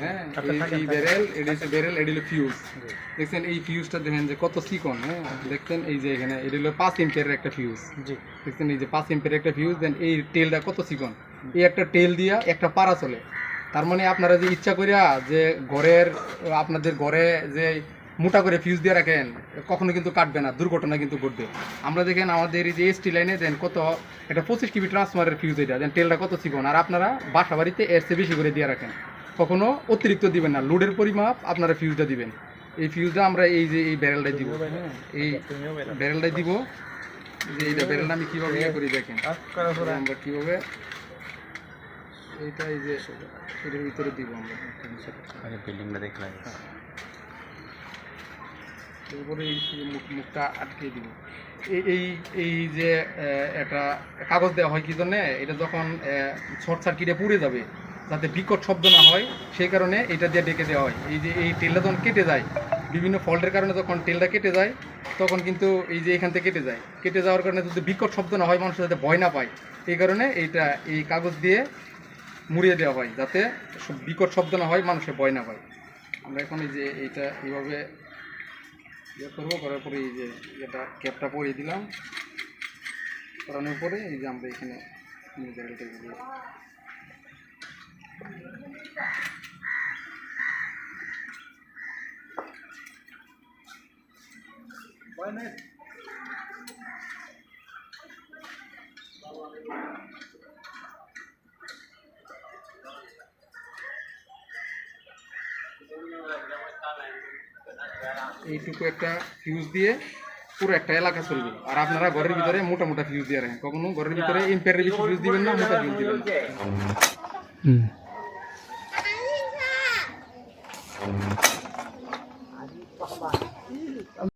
হ্যাঁ, এই ব্যারেল, এটা হচ্ছে ব্যারেল, এটা হলো ফিউজ। দেখছেন এই ফিউজটা দেখেন যে কত চিকন। হ্যাঁ, দেখছেন এই যে এখানে এটা হলো 5 এম্পিয়ারের একটা ফিউজ। দেখছেন এই যে 5 এম্পিয়ারের একটা ফিউজ, দেন এই টেলটা কত চিকন। এই একটা টেল দিয়া একটা পারা চলে। তার মানে আপনারা যে ইচ্ছা করিয়া যে ঘরের আপনাদের ঘরে যে মোটা করে ফিউজ দিয়ে রাখেন, কখনো কিন্তু কাটবে না, দুর্ঘটনা কিন্তু ঘটবে। আমরা দেখেন আমাদের এই যে এসটি লাইনে দেন কত এটা 25 কেবি ট্রান্সফারের ফিউজ, এটা দেন টেলটা কত চিকন। আর আপনারা বাসা বাড়িতে এর চেয়ে বেশি করে দিয়ে রাখেন, কখনো অতিরিক্ত দিবেন না, লোডের পরিমাপ আপনারা ফিউজটা দিবেন। এই ফিউজটা আমরা এই যে এই ব্যারেলটাই দিব, এই ব্যারেলটাই দিব। যে এইটা ব্যারেলটা আমি কীভাবে ইয়ে করি দেখেন, আমরা কীভাবে এইটা এই যে এটার ভিতরে দিব আমরা বিল্ডিংটা দেখলাম। এরপরে এই মুখটা আটকে দিব। এই এই যে একটা কাগজ দেওয়া হয় কি জন্যে, এটা যখন শর্ট সার্কিটে পুড়ে যাবে যাতে বিকট শব্দ না হয়, সেই কারণে এটা দিয়ে ডেকে দেওয়া হয়। এই যে এই টেলটা যখন কেটে যায়, বিভিন্ন ফল্টের কারণে যখন টেলটা কেটে যায়, তখন কিন্তু এই যে এখান থেকে কেটে যায়, কেটে যাওয়ার কারণে যদি বিকট শব্দ না হয়, মানুষ যাতে ভয় না পায়, এই কারণে এইটা এই কাগজ দিয়ে মুড়িয়ে দেওয়া হয় যাতে বিকট শব্দ না হয়, মানুষের ভয় না পায়। আমরা এখন এই যে এইটা এইভাবে ইয়ে করবো, করার পরে এই যে এটা ক্যাপটা পরিয়ে দিলাম, করানোর পরে এই যে আমরা এখানে ব্যারেলটা দিয়ে এইটুকু একটা ফিউজ দিয়ে পুরো একটা এলাকা চলবে। আর আপনারা ঘরের ভিতরে মোটা মোটা ফিউজ দিয়ে রাখেন, কখনো ঘরের ভিতরে এম্পিয়ারের বেশি ফিউজ দিবেন না, মোটা ফিউজ দিবেন না।